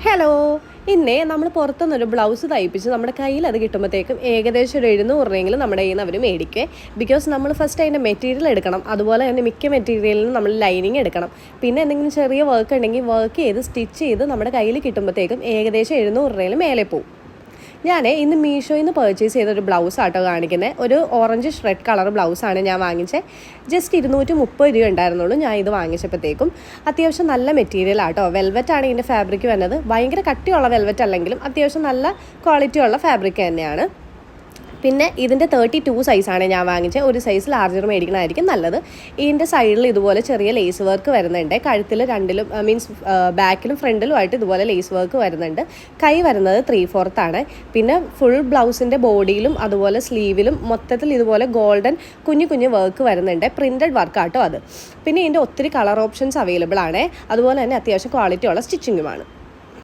Hello. ഇന്നേ നമ്മൾ പുറത്തുനിന്നൊരു blouse തയ്പ്പിച്ച് നമ്മുടെ കയ്യിൽ അത് കിട്ടുമ്പോഴത്തേക്കും ഏകദേശം ഒരു 700 രൂപയെങ്കിലും നമ്മുടെ കയ്യിൽ നിന്ന് അവർ മേടിക്കുക. ബിക്കോസ് നമ്മൾ ഫസ്റ്റ് അതിൻ്റെ മെറ്റീരിയൽ എടുക്കണം, അതുപോലെ തന്നെ മിക്ക മെറ്റീരിയലിനും നമ്മൾ ലൈനിങ് എടുക്കണം. പിന്നെ എന്തെങ്കിലും ചെറിയ വർക്ക് ഉണ്ടെങ്കിൽ വർക്ക് ചെയ്ത് സ്റ്റിച്ച് ചെയ്ത് നമ്മുടെ കയ്യിൽ കിട്ടുമ്പോഴത്തേക്കും ഏകദേശം 700 രൂപയിൽ മേലെ പോകും. ഞാൻ ഇന്ന് മീഷോയിൽ നിന്ന് പർച്ചേസ് ചെയ്തൊരു ബ്ലൗസ് ആട്ടോ കാണിക്കുന്നത്. ഒരു ഓറഞ്ച് റെഡ് കളർ ബ്ലൗസാണ് ഞാൻ വാങ്ങിച്ചത്. ജസ്റ്റ് 230 രൂപ ഉണ്ടായിരുന്നുള്ളൂ ഞാൻ ഇത് വാങ്ങിച്ചപ്പോഴത്തേക്കും. അത്യാവശ്യം നല്ല മെറ്റീരിയൽ ആട്ടോ. വെൽവെറ്റാണ് ഇതിൻ്റെ ഫാബ്രിക് വരുന്നത്. ഭയങ്കര കട്ടിയുള്ള വെൽവെറ്റ് അല്ലെങ്കിലും അത്യാവശ്യം നല്ല ക്വാളിറ്റിയുള്ള ഫാബ്രിക് തന്നെയാണ്. പിന്നെ ഇതിൻ്റെ 32 സൈസാണ് ഞാൻ വാങ്ങിച്ചത്. ഒരു സൈസ് ലാർജർ മേടിക്കണമായിരിക്കും നല്ലത്. ഇതിൻ്റെ സൈഡിൽ ഇതുപോലെ ചെറിയ ലേസ് വർക്ക് വരുന്നുണ്ട്. കഴുത്തിൽ രണ്ടിലും മീൻസ് ബാക്കിലും ഫ്രണ്ടിലുമായിട്ട് ഇതുപോലെ ലേസ് വർക്ക് വരുന്നുണ്ട്. കൈ വരുന്നത് 3/4 ആണ്. പിന്നെ ഫുൾ ബ്ലൗസിൻ്റെ ബോഡിയിലും അതുപോലെ സ്ലീവിലും മൊത്തത്തിൽ ഇതുപോലെ ഗോൾഡൻ കുഞ്ഞു കുഞ്ഞു വർക്ക് വരുന്നുണ്ട്. പ്രിൻറ്റഡ് വർക്കാട്ടോ അത്. പിന്നെ ഇതിൻ്റെ ഒത്തിരി കളർ ഓപ്ഷൻസ് അവൈലബിൾ ആണ്. അതുപോലെ തന്നെ അത്യാവശ്യം ക്വാളിറ്റിയുള്ള സ്റ്റിച്ചിങ്ങുമാണ്.